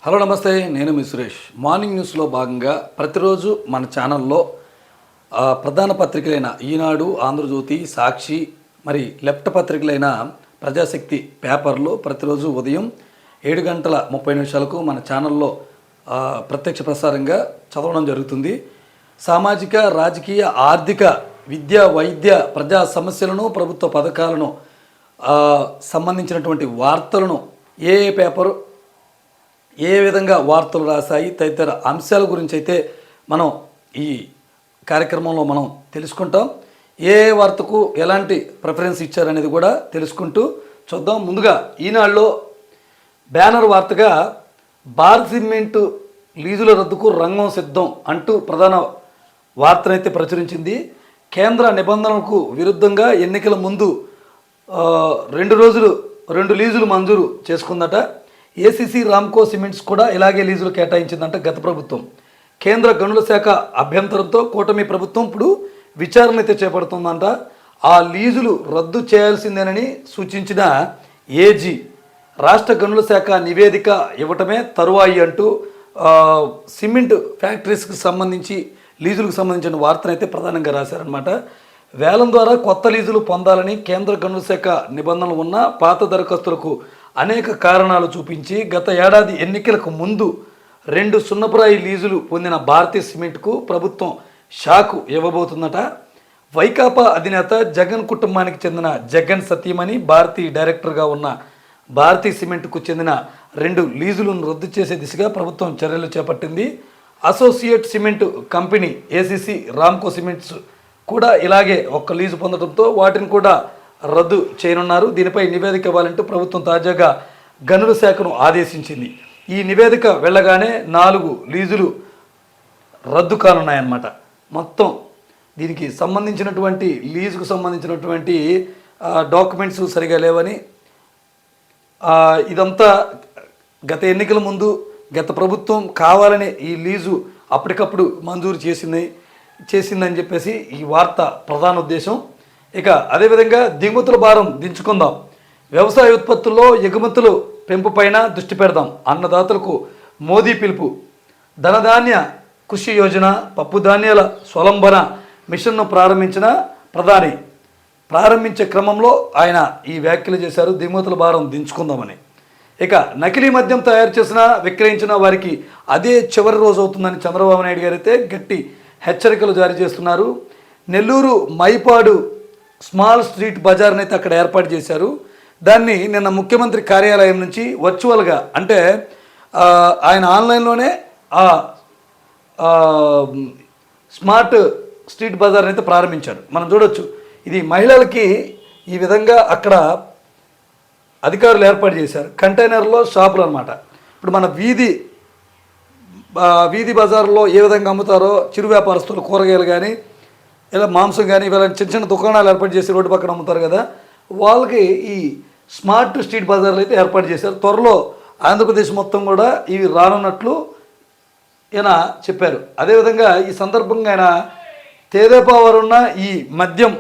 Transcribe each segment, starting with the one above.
Hello నమస్తే, నేను మీ Suresh. Morning న్యూస్లో భాగంగా ప్రతిరోజు మన ఛానల్లో ప్రధాన పత్రికలైన ఈనాడు, ఆంధ్రజ్యోతి, సాక్షి, మరి లెఫ్ట్ పత్రికలైన ప్రజాశక్తి పేపర్లో ప్రతిరోజు ఉదయం 7:30 మన ఛానల్లో ప్రత్యక్ష ప్రసారంగా చదవడం జరుగుతుంది. సామాజిక, రాజకీయ, ఆర్థిక, విద్య, వైద్య, ప్రజా సమస్యలను, ప్రభుత్వ పథకాలను సంబంధించినటువంటి వార్తలను ఏ పేపరు ఏ విధంగా వార్తలు రాశాయి తదితర అంశాల గురించి అయితే మనం ఈ కార్యక్రమంలో మనం తెలుసుకుంటాం. ఏ వార్తకు ఎలాంటి ప్రిఫరెన్స్ ఇచ్చారనేది కూడా తెలుసుకుంటూ చూద్దాం. ముందుగా ఈనాడులో బ్యానర్ వార్తగా భారత్ సిమెంట్ లీజుల రద్దుకు రంగం సిద్ధం అంటూ ప్రధాన వార్తనైతే ప్రచురించింది. కేంద్ర నిబంధనలకు విరుద్ధంగా ఎన్నికల ముందు 2 లీజులు మంజూరు చేసుకుందట. ఏసీసీ రామ్కో సిమెంట్స్ కూడా ఇలాగే లీజులు కేటాయించిందంట గత ప్రభుత్వం. కేంద్ర గనుల శాఖ అభ్యంతరంతో కూటమి ప్రభుత్వం ఇప్పుడు విచారణ అయితే చేపడుతుందంట. ఆ లీజులు రద్దు చేయాల్సిందేనని సూచించిన ఏజీ రాష్ట్ర గనుల శాఖ నివేదిక ఇవ్వటమే తరువాయి అంటూ సిమెంట్ ఫ్యాక్టరీస్కి సంబంధించి లీజులకు సంబంధించిన వార్తనైతే ప్రధానంగా రాశారనమాట. వేలం ద్వారా కొత్త లీజులు పొందాలని కేంద్ర గనుల శాఖ నిబంధనలు ఉన్న పాత దరఖాస్తులకు అనేక కారణాలు చూపించి గత ఏడాది ఎన్నికలకు ముందు 2 సున్నపురాయి లీజులు పొందిన భారతీయ సిమెంట్కు ప్రభుత్వం షాకు ఇవ్వబోతుందట. వైకాపా అధినేత జగన్ కుటుంబానికి చెందిన జగన్ సతీమణి భారతీ డైరెక్టర్గా ఉన్న భారతీయ సిమెంట్కు చెందిన 2 లీజులను రద్దు చేసే దిశగా ప్రభుత్వం చర్యలు చేపట్టింది. Associate cement company ACC Ramco cements కూడా ఇలాగే 1 లీజు పొందడంతో వాటిని కూడా రద్దు చేయనున్నారు. దీనిపై నివేదిక ఇవ్వాలంటూ ప్రభుత్వం తాజాగా గనుల శాఖను ఆదేశించింది. ఈ నివేదిక వెళ్ళగానే 4 లీజులు రద్దు కానున్నాయన్నమాట. మొత్తం దీనికి సంబంధించినటువంటి లీజుకు సంబంధించినటువంటి డాక్యుమెంట్స్ సరిగా లేవని, ఇదంతా గత ఎన్నికల ముందు గత ప్రభుత్వం కావాలనే ఈ లీజు అప్పటికప్పుడు మంజూరు చేసిందని చెప్పేసి ఈ వార్త ప్రధాన ఉద్దేశం. ఇక అదేవిధంగా దిగుమతుల భారం దించుకుందాం, వ్యవసాయ ఉత్పత్తుల్లో ఎగుమతులు పెంపుపైన దృష్టి పెడదాం, అన్నదాతలకు మోదీ పిలుపు, ధనధాన్య కృషి యోజన, పప్పు ధాన్యాల స్వలంబన మిషన్ను ప్రారంభించిన ప్రధాని. ప్రారంభించే క్రమంలో ఆయన ఈ వ్యాఖ్యలు చేశారు, దిగుమతుల భారం దించుకుందామని. ఇక నకిలీ మద్యం తయారు చేసిన, విక్రయించిన వారికి అదే చివరి రోజు అవుతుందని చంద్రబాబు నాయుడు గారు అయితే గట్టి హెచ్చరికలు జారీ చేస్తున్నారు. నెల్లూరు మైపాడు స్మాల్ స్ట్రీట్ బజార్ని అయితే అక్కడ ఏర్పాటు చేశారు. దాన్ని నిన్న ముఖ్యమంత్రి కార్యాలయం నుంచి వర్చువల్గా, అంటే ఆయన ఆన్లైన్లోనే స్మార్ట్ స్ట్రీట్ బజార్ని అయితే ప్రారంభించారు. మనం చూడొచ్చు, ఇది మహిళలకి ఈ విధంగా అక్కడ అధికారులు ఏర్పాటు చేశారు. కంటైనర్లో షాపులు అనమాట. ఇప్పుడు మన వీధి బజార్లో ఏ విధంగా అమ్ముతారో చిరు వ్యాపారస్తులు కూరగాయలు కానీ ఇలా మాంసం కానీ ఇవాళ చిన్న దుకాణాలు ఏర్పాటు చేసి రోడ్డు పక్కన అమ్ముతారు కదా, వాళ్ళకి ఈ స్మార్ట్ స్ట్రీట్ బజార్లు అయితే ఏర్పాటు చేశారు. త్వరలో ఆంధ్రప్రదేశ్ మొత్తం కూడా ఇవి రానున్నట్లు ఈయన చెప్పారు. అదేవిధంగా ఈ సందర్భంగా ఆయన తేదేపా వారున్న ఈ మద్యం,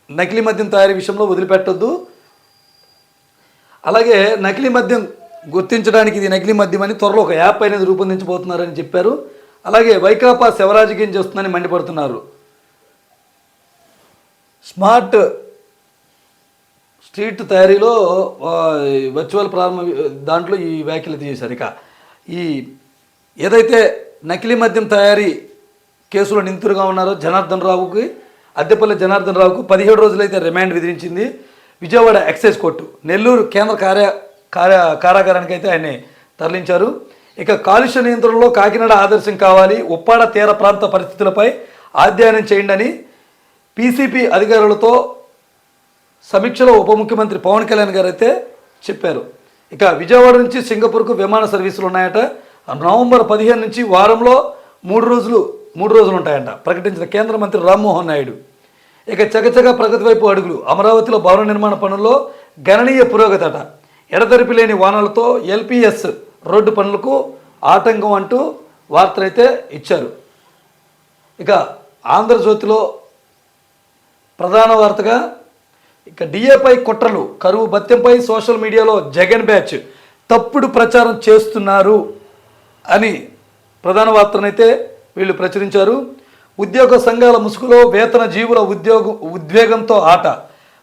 నకిలీ మద్యం తయారీ విషయంలో వదిలిపెట్టొద్దు, అలాగే నకిలీ మద్యం గుర్తించడానికి ఇది నకిలీ మద్యం అని త్వరలో ఒక యాప్ అనేది రూపొందించబోతున్నారని చెప్పారు. అలాగే వైకాపా శివరాజకీయం చేస్తుందని మండిపడుతున్నారు. స్మార్ట్ స్ట్రీట్ తయారీలో వర్చువల్ ప్రారంభ దాంట్లో ఈ వ్యాఖ్యలు చేశారు. ఇక ఈ ఏదైతే నకిలీ మద్యం తయారీ కేసులో నిందితులుగా ఉన్నారో అద్దెపల్లి జనార్దన్ రావుకు 17 రోజులైతే రిమాండ్ విధించింది విజయవాడ ఎక్సైజ్ కోర్టు. నెల్లూరు కేంద్ర కారాగారానికి అయితే ఆయన్ని తరలించారు. ఇక కాలుష్య నియంత్రణలో కాకినాడ ఆదర్శం కావాలి, ఉప్పాడ తీర ప్రాంత పరిస్థితులపై అధ్యయనం చేయండి అని పీసీపీ అధికారులతో సమీక్షలో ఉప ముఖ్యమంత్రి పవన్ కళ్యాణ్ గారు అయితే చెప్పారు. ఇక విజయవాడ నుంచి సింగపూర్కు విమాన సర్వీసులు ఉన్నాయట. నవంబర్ 15 నుంచి వారంలో 3 రోజులు ఉంటాయంట ప్రకటించిన కేంద్ర మంత్రి రామ్మోహన్ నాయుడు. ఇక చకచక ప్రగతి వైపు అడుగులు, అమరావతిలో భవన నిర్మాణ పనుల్లో గణనీయ పురోగతి అట. ఎడతెరిపి లేని వానలతో ఎల్పీఎస్ రోడ్డు పనులకు ఆటంకం అంటూ వార్తలైతే ఇచ్చారు. ఇక ఆంధ్రజ్యోతిలో ప్రధాన వార్తగా ఇక డిఏపై కుట్రలు, కరువు భత్యంపై సోషల్ మీడియాలో జగన్ బ్యాచ్ తప్పుడు ప్రచారం చేస్తున్నారు అని ప్రధాన వార్తనైతే వీళ్ళు ప్రచురించారు. ఉద్యోగ సంఘాల ముసుగులో వేతన జీవుల ఉద్వేగంతో ఆట,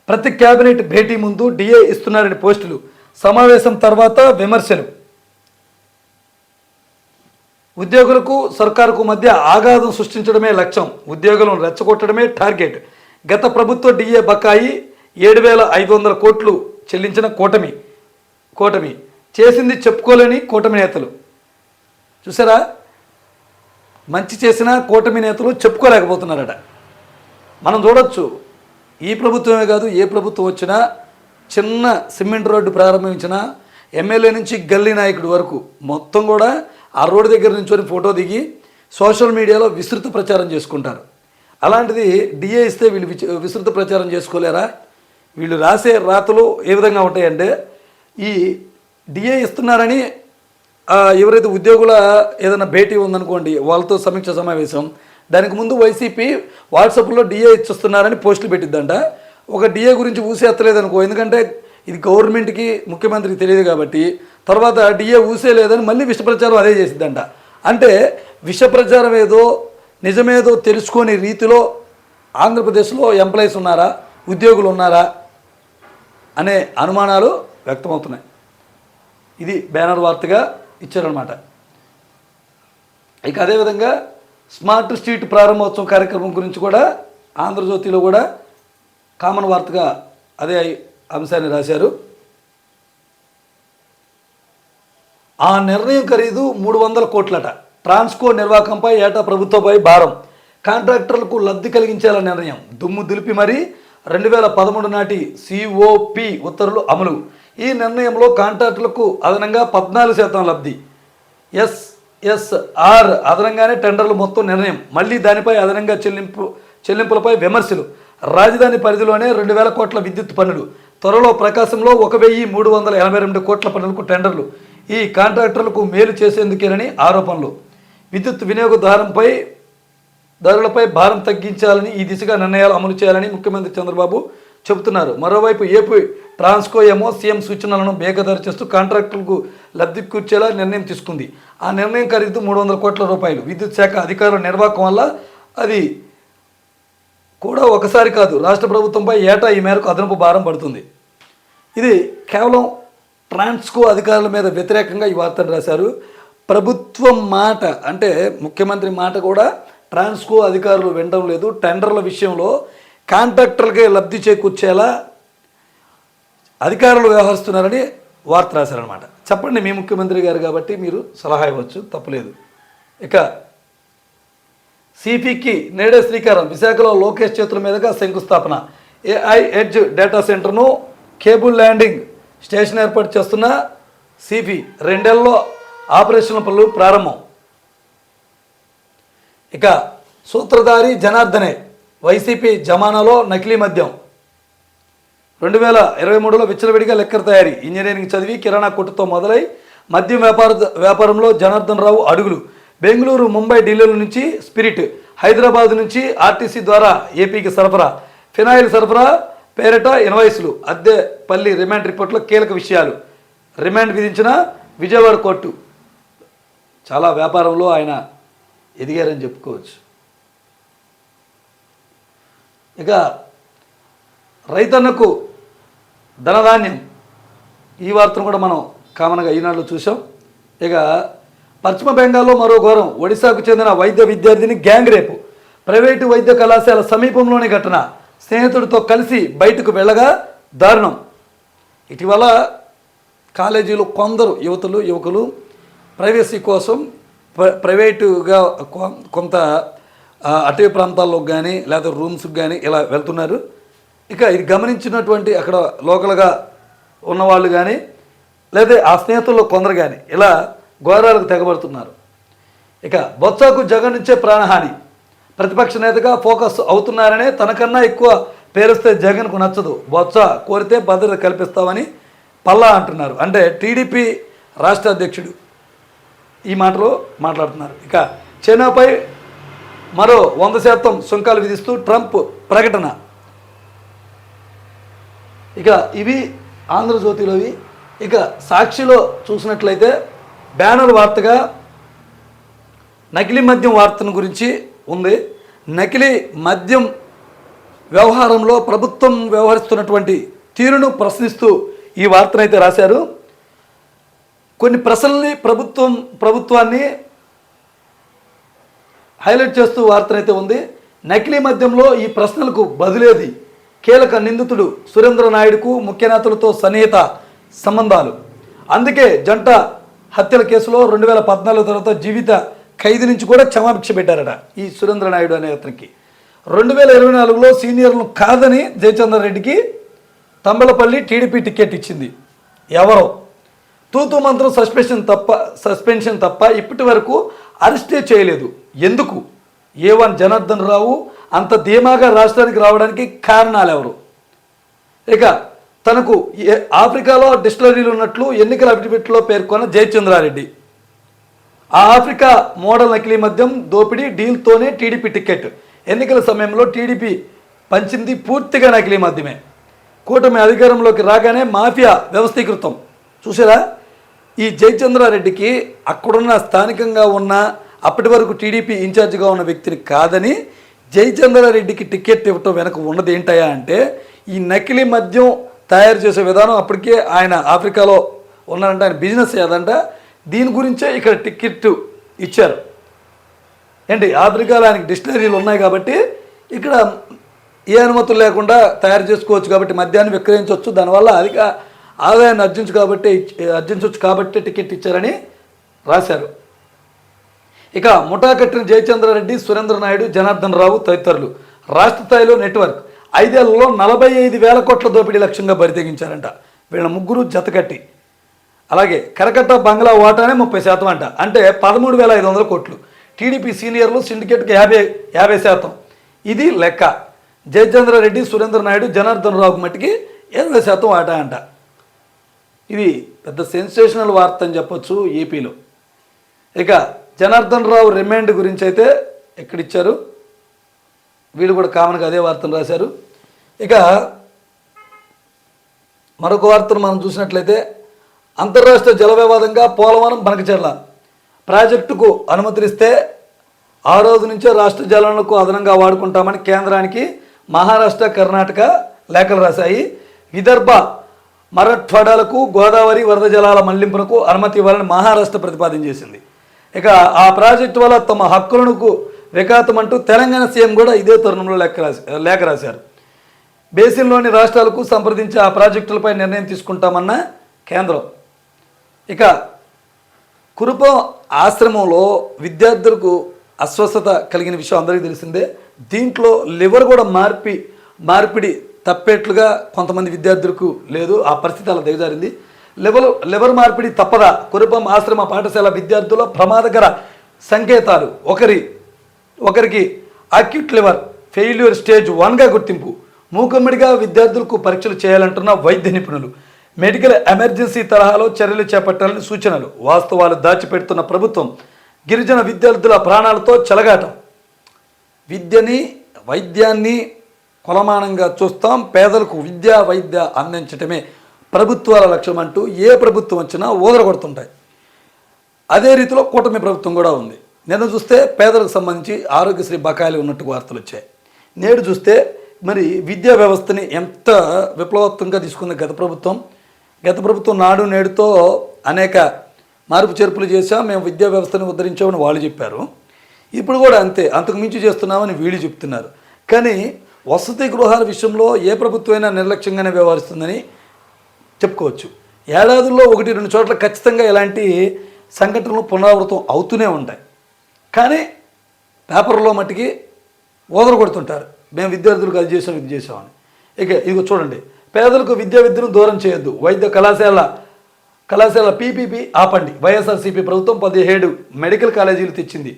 ప్రతి కేబినెట్ భేటీ ముందు డిఏ ఇస్తున్నారని పోస్టులు, సమావేశం తర్వాత విమర్శలు. ఉద్యోగులకు సర్కారుకు మధ్య ఆఘాతం సృష్టించడమే లక్ష్యం, ఉద్యోగులను రెచ్చగొట్టడమే టార్గెట్. గత ప్రభుత్వ డిఏ బకాయి 7,500 కోట్లు చెల్లించిన కూటమి చేసింది చెప్పుకోలేని కూటమి నేతలు. చూసారా, మంచి చేసిన కూటమి నేతలు చెప్పుకోలేకపోతున్నారట. మనం చూడొచ్చు, ఈ ప్రభుత్వమే కాదు, ఏ ప్రభుత్వం వచ్చినా చిన్న సిమెంట్ రోడ్డు ప్రారంభించినా ఎమ్మెల్యే నుంచి గల్లీ నాయకుడి వరకు మొత్తం కూడా ఆ రోడ్డు దగ్గర నుంచి ఫోటో దిగి సోషల్ మీడియాలో విస్తృత ప్రచారం చేసుకుంటారు. అలాంటిది డిఏ ఇస్తే వీళ్ళు విస్తృత ప్రచారం చేసుకోలేరా? వీళ్ళు రాసే రాతలు ఏ విధంగా ఉంటాయంటే, ఈ డిఏ ఇస్తున్నారని ఎవరైతే ఉద్యోగుల ఏదైనా భేటీ ఉందనుకోండి, వాళ్ళతో సమీక్ష సమావేశం, దానికి ముందు వైసీపీ వాట్సాప్లో డిఏ ఇచ్చిస్తున్నారని పోస్టులు పెట్టిద్దంట. ఒక డిఏ గురించి ఊసేత్తలేదు అనుకో, ఎందుకంటే ఇది గవర్నమెంట్కి ముఖ్యమంత్రికి తెలియదు కాబట్టి, తర్వాత డిఏ ఊసే లేదని మళ్ళీ విష ప్రచారం అదే చేసిద్దంట. అంటే విష ప్రచారం ఏదో నిజమేదో తెలుసుకొని రీతిలో ఆంధ్రప్రదేశ్లో ఎంప్లాయీస్ ఉన్నారా, ఉద్యోగులు ఉన్నారా అనే అనుమానాలు వ్యక్తమవుతున్నాయి. ఇది బ్యానర్ వార్తగా ఇచ్చారనమాట. ఇక అదేవిధంగా స్మార్ట్ స్ట్రీట్ ప్రారంభోత్సవం కార్యక్రమం గురించి కూడా ఆంధ్రజ్యోతిలో కూడా కామన్ వార్తగా అదే అంశాన్ని రాశారు. ఆ నిర్ణయం ఖరీదు 300 కోట్లట. ట్రాన్స్కో నిర్వాహకంపై ఏటా ప్రభుత్వంపై భారం, కాంట్రాక్టర్లకు లబ్ధి కలిగించేలా నిర్ణయం, దుమ్ము దులిపి మరీ 2013 నాటి సిఓపి ఉత్తర్వులు అమలు. ఈ నిర్ణయంలో కాంట్రాక్టర్లకు అదనంగా 14% లబ్ధి, ఎస్ఎస్ఆర్ అదనంగానే టెండర్లు మొత్తం నిర్ణయం, మళ్ళీ దానిపై అదనంగా చెల్లింపులపై విమర్శలు. రాజధాని పరిధిలోనే 2,000 కోట్ల విద్యుత్ పన్నులు, త్వరలో ప్రకాశంలో 1,382 కోట్ల పన్నులకు టెండర్లు. ఈ కాంట్రాక్టర్లకు మేలు చేసేందుకేనని ఆరోపణలు. విద్యుత్ వినియోగదారులపై భారం తగ్గించాలని ఈ దిశగా నిర్ణయాలు అమలు చేయాలని ముఖ్యమంత్రి చంద్రబాబు చెబుతున్నారు. మరోవైపు ఏపీ ట్రాన్స్కో ఏమో సీఎం సూచనలను బేఖదారు చేస్తూ కాంట్రాక్టర్లకు లబ్ధి కూర్చేలా నిర్ణయం తీసుకుంది. ఆ నిర్ణయం ఖరీదు 300 కోట్ల రూపాయలు. విద్యుత్ శాఖ అధికారుల నిర్వాహకం వల్ల అది కూడా ఒకసారి కాదు, రాష్ట్ర ప్రభుత్వంపై ఏటా ఈ మేరకు అదనపు భారం పడుతుంది. ఇది కేవలం ట్రాన్స్కో అధికారుల మీద వ్యతిరేకంగా ఈ వార్తను రాశారు. ప్రభుత్వం మాట అంటే ముఖ్యమంత్రి మాట కూడా ట్రాన్స్కో అధికారులు వినడం లేదు. టెండర్ల విషయంలో కాంట్రాక్టర్లకే లబ్ధి చేకూర్చేలా అధికారులు వ్యవహరిస్తున్నారని వార్త రాశారనమాట. చెప్పండి, మీ ముఖ్యమంత్రి గారు కాబట్టి మీరు సలహా ఇవ్వచ్చు, తప్పులేదు. ఇక సిపికి నేడే శ్రీకారం, విశాఖలో లోకేష్ చేతుల మీదుగా శంకుస్థాపన. ఏఐ ఎడ్జ్ డేటా సెంటర్ను, కేబుల్ ల్యాండింగ్ స్టేషన్ ఏర్పాటు చేస్తున్న సిపి 2 ఏళ్లలో ఆపరేషన్ల పనులు ప్రారంభం. ఇక సూత్రధారి జనార్దనే, వైసీపీ జమానాలో నకిలీ మద్యం. 2023లో విచ్చలవిడిగా లెక్కర్ తయారీ, ఇంజనీరింగ్ చదివి కిరాణా కొట్టుతో మొదలై మద్యం వ్యాపారంలో జనార్దన్ రావు అడుగులు. బెంగళూరు, ముంబై, ఢిల్లీల నుంచి స్పిరిట్, హైదరాబాద్ నుంచి ఆర్టీసీ ద్వారా ఏపీకి సరఫరా, ఫినాయిల్ సరఫరా పేరిట ఇన్వాయిస్లు, అద్దెపల్లి రిమాండ్ రిపోర్ట్లో కీలక విషయాలు. రిమాండ్ విధించిన విజయవాడ కోర్టు. చాలా వ్యాపారంలో ఆయన ఎదిగారని చెప్పుకోవచ్చు. ఇక రైతన్నకు ధనధాన్యం, ఈ వార్తను కూడా మనం కామన్గా ఈనాడులో చూసాం. ఇక పశ్చిమ బెంగాల్లో మరో ఘోరం, ఒడిశాకు చెందిన వైద్య విద్యార్థిని గ్యాంగ్ రేపు. ప్రైవేటు వైద్య కళాశాల సమీపంలోని ఘటన, స్నేహితుడితో కలిసి బయటకు వెళ్ళగా దారుణం. ఇటీవల కాలేజీలో కొందరు యువకులు ప్రైవసీ కోసం ప్రైవేటుగా కొంత అటవీ ప్రాంతాల్లోకి కానీ లేదా రూమ్స్కి కానీ ఇలా వెళ్తున్నారు. ఇక ఇది గమనించినటువంటి అక్కడ లోకల్గా ఉన్నవాళ్ళు కానీ లేదా ఆ స్నేహితుల్లో కొందరు కానీ ఇలా ఘోరాలకు తెగబడుతున్నారు. ఇక బొత్సకు జగన్ నుంచే ప్రాణహాని, ప్రతిపక్ష నేతగా ఫోకస్ అవుతున్నారనే, తనకన్నా ఎక్కువ పేరుస్తే జగన్కు నచ్చదు, బొత్స కోరితే భద్రత కల్పిస్తామని పల్లా అంటున్నారు. అంటే టీడీపీ రాష్ట్ర అధ్యక్షుడు ఈ మాటలో మాట్లాడుతున్నారు. ఇక చైనాపై మరో 100% సుంకాలు విధిస్తూ ట్రంప్ ప్రకటన. ఇక ఇవి ఆంధ్రజ్యోతిలోవి. ఇక సాక్షిలో చూసినట్లయితే బ్యానర్ వార్తగా నకిలీ మద్యం వార్తను గురించి ఉంది. నకిలీ మద్యం వ్యవహారంలో ప్రభుత్వం వ్యవహరిస్తున్నటువంటి తీరును ప్రశ్నిస్తూ ఈ వార్తనైతే రాశారు. కొన్ని ప్రశ్నల్ని ప్రభుత్వాన్ని హైలైట్ చేస్తూ వార్తనైతే ఉంది. నకిలీ మద్యంలో ఈ ప్రశ్నలకు బదులేది? కీలక నిందితుడు సురేంద్ర నాయుడుకు ముఖ్య నేతలతో సన్నిహిత సంబంధాలు, అందుకే జంట హత్యల కేసులో 2014 తర్వాత జీవిత ఖైదు నుంచి కూడా క్షమాభిక్ష పెట్టారట ఈ సురేంద్ర నాయుడు అనే అతనికి. 2024లో సీనియర్లను కాదని జయచంద్ర రెడ్డికి తంబలపల్లి టీడీపీ టికెట్ ఇచ్చింది. ఎవరో తూతూ మంత్రం సస్పెన్షన్ తప్ప ఇప్పటి వరకు అరెస్టే చేయలేదు. ఎందుకు? A1 జనార్దన్ రావు అంత ధీమాగా రాష్ట్రానికి రావడానికి కారణాలు ఎవరు? ఇక తనకు ఆఫ్రికాలో డిస్టిలరీలు ఉన్నట్లు ఎన్నికల అఫిడవిట్లో పేర్కొన్న జయచంద్రారెడ్డి, ఆ ఆఫ్రికా మోడల్ నకిలీ మద్యం దోపిడీ డీల్తోనే టీడీపీ టికెట్. ఎన్నికల సమయంలో టీడీపీ పంచింది పూర్తిగా నకిలీ మద్యమే. కూటమి అధికారంలోకి రాగానే మాఫియా వ్యవస్థీకృతం. చూసారా? ఈ జయచంద్రారెడ్డికి అక్కడున్న స్థానికంగా ఉన్న అప్పటి వరకు టీడీపీ ఇన్ఛార్జిగా ఉన్న వ్యక్తిని కాదని జయచంద్రారెడ్డికి టికెట్ ఇవ్వటం వెనక ఉన్నది ఏంటయ్యా అంటే, ఈ నకిలీ మద్యం తయారు చేసే విధానం అప్పటికే ఆయన ఆఫ్రికాలో ఉన్నారంటే ఆయన బిజినెస్ ఏదంట, దీని గురించే ఇక్కడ టికెట్ ఇచ్చారు. ఏంటి, ఆఫ్రికాలో ఆయనకి డిస్టిలరీలు ఉన్నాయి కాబట్టి ఇక్కడ ఏ అనుమతులు లేకుండా తయారు చేసుకోవచ్చు కాబట్టి మద్యాన్ని విక్రయించవచ్చు, దానివల్ల అధిక ఆదాయాన్ని అర్జించవచ్చు కాబట్టి టికెట్ ఇచ్చారని రాశారు. ఇక ముఠా కట్టిన జయచంద్రారెడ్డి, సురేంద్ర నాయుడు, జనార్దన్ రావు తదితరులు రాష్ట్ర స్థాయిలో నెట్వర్క్ 5 ఏళ్లలో 45,000 కోట్ల దోపిడీ లక్ష్యంగా బరితెగించారంట వీళ్ళ ముగ్గురు జతకట్టి. అలాగే కరకట్ట బంగ్లా వాటానే 30% అంట, అంటే 13,500 కోట్లు. టీడీపీ సీనియర్లు సిండికేట్కి 50%. ఇది లెక్క. జయచంద్రారెడ్డి, సురేంద్ర నాయుడు, జనార్దన్ రావుకు మట్టికి 20% వాటా అంట. ఇది పెద్ద సెన్సేషనల్ వార్త అని చెప్పొచ్చు ఏపీలో. ఇక జనార్దన్ రావు రిమాండ్ గురించి అయితే ఎక్కడిచ్చారు, వీళ్ళు కూడా కామన్గా అదే వార్తను రాశారు. ఇక మరొక వార్తను మనం చూసినట్లయితే, అంతర్రాష్ట్ర జల వివాదంగా పోలవరం బనకచెర్ల ప్రాజెక్టుకు అనుమతిస్తే ఆ రోజు నుంచే రాష్ట్ర జలాలకు అదనంగా వాడుకుంటామని కేంద్రానికి మహారాష్ట్ర, కర్ణాటక లేఖలు రాశాయి. విదర్భ, మరాఠ్వాడాలకు గోదావరి వరద జలాల మళ్లింపునకు అనుమతి ఇవ్వాలని మహారాష్ట్ర ప్రతిపాదన చేసింది. ఇక ఆ ప్రాజెక్టు వల్ల తమ హక్కులకు విఘాతమంటూ తెలంగాణ సీఎం కూడా ఇదే తరుణంలో లేఖ రాశారు. బేసిన్లోని రాష్ట్రాలకు సంప్రదించి ఆ ప్రాజెక్టులపై నిర్ణయం తీసుకుంటామన్న కేంద్రం. ఇక కురుపం ఆశ్రమంలో విద్యార్థులకు అస్వస్థత కలిగిన విషయం అందరికీ తెలిసిందే. దీంట్లో లివర్ కూడా మార్పిడి తప్పేట్లుగా కొంతమంది విద్యార్థులకు లేదు, ఆ పరిస్థితి అలా దిగజారింది. లివర్ మార్పిడి తప్పదా? కురుపం ఆశ్రమ పాఠశాల విద్యార్థుల ప్రమాదకర సంకేతాలు. ఒకరికి అక్యూట్ లివర్ ఫెయిల్యూర్ స్టేజ్ 1గా గుర్తింపు. మూకుమ్మడిగా విద్యార్థులకు పరీక్షలు చేయాలంటున్న వైద్య నిపుణులు. మెడికల్ ఎమర్జెన్సీ తరహాలో చర్యలు చేపట్టాలని సూచనలు. వాస్తవాలు దాచిపెడుతున్న ప్రభుత్వం. గిరిజన విద్యార్థుల ప్రాణాలతో చెలగాటం. వైద్యాన్ని కొలమానంగా చూస్తాం, పేదలకు వైద్య అందించటమే ప్రభుత్వాల లక్ష్యం అంటూ ఏ ప్రభుత్వం వచ్చినా ఊదరగొడుతుంటాయి. అదే రీతిలో కూటమి ప్రభుత్వం కూడా ఉంది. నిన్న చూస్తే పేదలకు సంబంధించి ఆరోగ్యశ్రీ బకాయిలు ఉన్నట్టు వార్తలు వచ్చాయి. నేడు చూస్తే మరి విద్యా వ్యవస్థని ఎంత విప్లవాత్మకంగా తీసుకుంది గత ప్రభుత్వం నాడు నేడుతో అనేక మార్పు చేర్పులు చేశాం, మేము విద్యా వ్యవస్థని ఉద్ధరించామని వాళ్ళు చెప్పారు. ఇప్పుడు కూడా అంతే, అంతకు మించి చేస్తున్నామని వీళ్ళు చెప్తున్నారు. కానీ వసతి గృహాల విషయంలో ఏ ప్రభుత్వమైనా నిర్లక్ష్యంగానే వ్యవహరిస్తుందని చెప్పుకోవచ్చు. ఏడాదుల్లో 1-2 చోట్ల ఖచ్చితంగా ఇలాంటి సంఘటనలు పునరావృతం అవుతూనే ఉంటాయి. కానీ పేపర్లో మట్టికి కొడుతుంటారు, మేము విద్యార్థులకు అది చేసాం ఇది చేసామని. ఇదిగో చూడండి, పేదలకు విద్యను దూరం చేయొద్దు, వైద్య కళాశాల పీపీపీ ఆపండి. వైఎస్ఆర్సీపీ ప్రభుత్వం 17 మెడికల్ కాలేజీలు తెచ్చింది.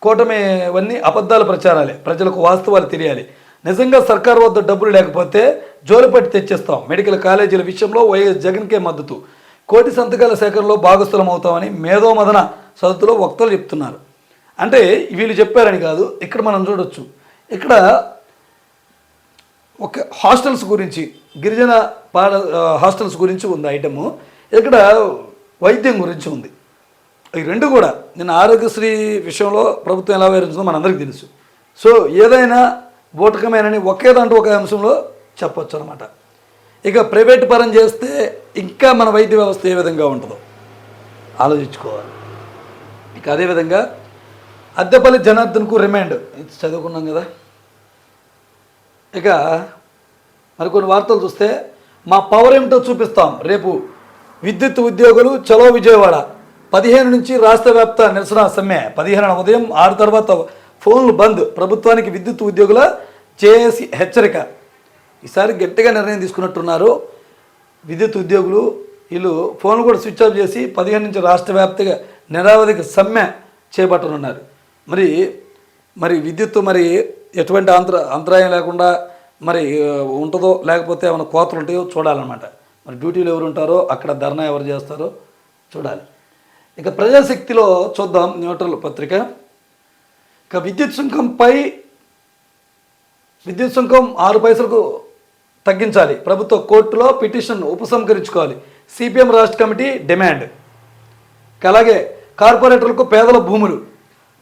కూటమివన్నీ అబద్ధాల ప్రచారాలే, ప్రజలకు వాస్తవాలు తెలియాలి. నిజంగా సర్కారు వద్ద డబ్బులు లేకపోతే జోలుపట్టి తెచ్చేస్తాం. మెడికల్ కాలేజీల విషయంలో వైఎస్ జగన్కే మద్దతు. 1 కోటి సంతకాల సేకరణలో భాగస్థులం అవుతామని మేధోమదన సదస్సులో వక్తలు చెప్తున్నారు. అంటే వీళ్ళు చెప్పారని కాదు, ఇక్కడ మనం చూడొచ్చు. ఇక్కడ ఒక హాస్టల్స్ గురించి, గిరిజన హాస్టల్స్ గురించి ఉంది ఐటము. ఇక్కడ వైద్యం గురించి ఉంది. ఈ రెండు కూడా నిన్న ఆరోగ్యశ్రీ విషయంలో ప్రభుత్వం ఎలా వివరించిందో మనందరికీ తెలుసు. సో ఏదైనా బూటకమేనని ఒకే దాంట్లో ఒక అంశంలో చెప్పొచ్చు అనమాట. ఇక ప్రైవేట్ పరం చేస్తే ఇంకా మన వైద్య వ్యవస్థ ఏ విధంగా ఉంటుందో ఆలోచించుకోవాలి. ఇక అదేవిధంగా అద్దెపల్లి జనార్దన్కు రిమాండ్ ఇది చదువుకున్నాం కదా. ఇక మరికొన్ని వార్తలు చూస్తే మా పవర్ ఏమిటో చూపిస్తాం, రేపు విద్యుత్ ఉద్యోగులు చలో విజయవాడ 15 నుంచి రాష్ట్ర వ్యాప్త నిరసన సమ్మె. 15 ఉదయం 6 తర్వాత ఫోన్లు బంద్, ప్రభుత్వానికి విద్యుత్ ఉద్యోగుల జేఏసీ హెచ్చరిక. ఈసారి గట్టిగా నిర్ణయం తీసుకున్నట్టున్నారు విద్యుత్ ఉద్యోగులు. వీళ్ళు ఫోన్లు కూడా స్విచ్ ఆఫ్ చేసి 15 నుంచి రాష్ట్ర వ్యాప్తంగా నిరావధిక సమ్మె చేపట్టనున్నారు. మరి విద్యుత్ మరి ఎటువంటి అంతరాయం లేకుండా మరి ఉంటుందో లేకపోతే ఏమైనా కోతలు ఉంటాయో చూడాలన్నమాట. మరి డ్యూటీలు ఎవరు ఉంటారో అక్కడ ధర్నా ఎవరు చేస్తారో చూడాలి. ఇక ప్రజాశక్తిలో చూద్దాం న్యూట్రల్ పత్రిక. ఇక విద్యుత్ సుంకం 6 పైసలకు తగ్గించాలి, ప్రభుత్వ కోర్టులో పిటిషన్ ఉపసంహరించుకోవాలి, సిపిఎం రాష్ట్ర కమిటీ డిమాండ్. అలాగే కార్పొరేటర్లకు పేదల భూములు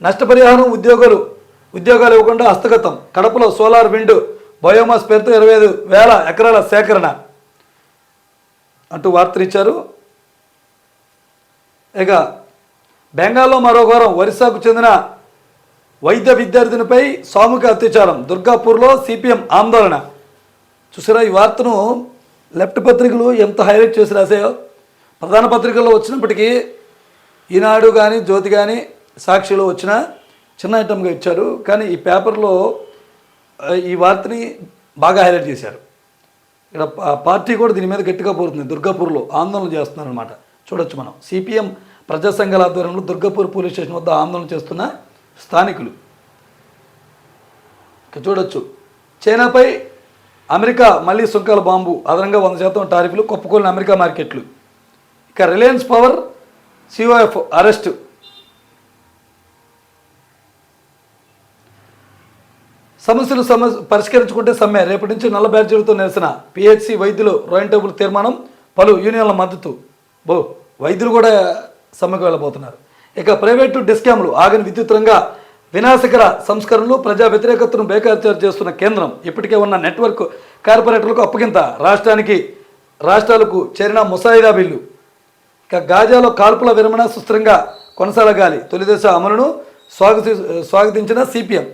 నష్టపరిహారం ఉద్యోగాలు ఇవ్వకుండా హస్తగతం, కడపలో సోలార్ విండ్ బయోమాస్ పేరుతో 25,000 ఎకరాల సేకరణ అంటూ వార్తలు ఇచ్చారు. ఇక బెంగాల్లో మరో ఘోరం, ఒరిస్సాకు చెందిన వైద్య విద్యార్థినిపై సామూహిక అత్యాచారం, దుర్గాపూర్లో సిపిఎం ఆందోళన. చూసారా ఈ వార్తను లెఫ్ట్ పత్రికలు ఎంత హైలైట్ చేసి రాసాయో. ప్రధాన పత్రికల్లో వచ్చినప్పటికీ ఈనాడు కానీ జ్యోతి కానీ సాక్షిలో వచ్చిన చిన్న ఐటమ్గా ఇచ్చారు, కానీ ఈ పేపర్లో ఈ వార్తని బాగా హైలైట్ చేశారు. ఇక్కడ పార్టీ కూడా దీని మీద గట్టిగా పోతుంది, దుర్గాపూర్లో ఆందోళన చేస్తున్నారనమాట. చూడొచ్చు మనం, సిపిఎం ప్రజా సంఘాల ఆధ్వర్యంలో దుర్గాపూర్ పోలీస్ స్టేషన్ వద్ద ఆందోళన చేస్తున్న స్థానికులు. ఇక చూడొచ్చు, చైనాపై అమెరికా మళ్ళీ సుంకాల బాంబు, అదనంగా 100% టారిఫ్లు, కొప్పుకోలిన అమెరికా మార్కెట్లు. ఇక రిలయన్స్ పవర్ సిఓఎఫ్ అరెస్టు. సమస్యలు పరిష్కరించుకుంటే సమ్మె, రేపటి నుంచి నల్ల బ్యాడ్జీలతో నిరసన, పిహెచ్సి వైద్యులు రోయింగ్ టేబుల్ తీర్మానం, పలు యూనియన్ల మద్దతు. వైద్యులు కూడా సమ్మెకు వెళ్ళబోతున్నారు. ఇక ప్రైవేటు డిస్కామ్లు, ఆగని విద్యుత్ రంగ వినాశకర సంస్కరణలు, ప్రజా వ్యతిరేకతను బేఖాతరు చేస్తున్న కేంద్రం, ఇప్పటికే ఉన్న నెట్వర్క్ కార్పొరేటర్లకు అప్పగింత, రాష్ట్రాలకు చేరిన ముసాయిదా బిల్లు. ఇక గాజాలో కాల్పుల విరమణ సుస్థిరంగా కొనసాగాలి, తొలి దశ అమలును స్వాగతించిన సిపిఎం.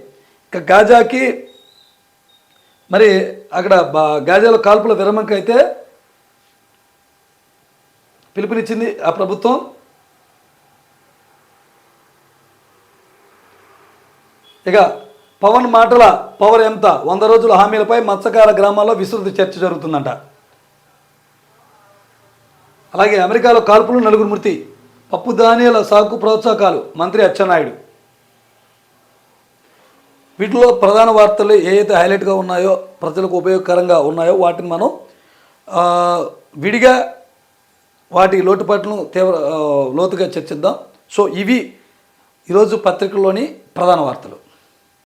ఇక గాజాకి మరి అక్కడ గాజాలో కాల్పుల విరమణకు అయితే పిలుపునిచ్చింది ఆ ప్రభుత్వం. ఇక పవన్ మాటల పవర్ ఎంత, 100 రోజుల హామీలపై మత్స్యకార గ్రామాల్లో విస్తృత చర్చ జరుగుతుందంట. అలాగే అమెరికాలో కాల్పులు, 4 మృతి, పప్పు ధాన్యాల సాగు ప్రోత్సాహకాలు, మంత్రి అచ్చెన్నాయుడు. వీటిలో ప్రధాన వార్తలు ఏవైతే హైలైట్గా ఉన్నాయో, ప్రజలకు ఉపయోగకరంగా ఉన్నాయో వాటిని మనం విడిగా వాటి లోటుపాట్లను లోతుగా చర్చిద్దాం. సో ఇవి ఈరోజు పత్రికల్లోని ప్రధాన వార్తలు.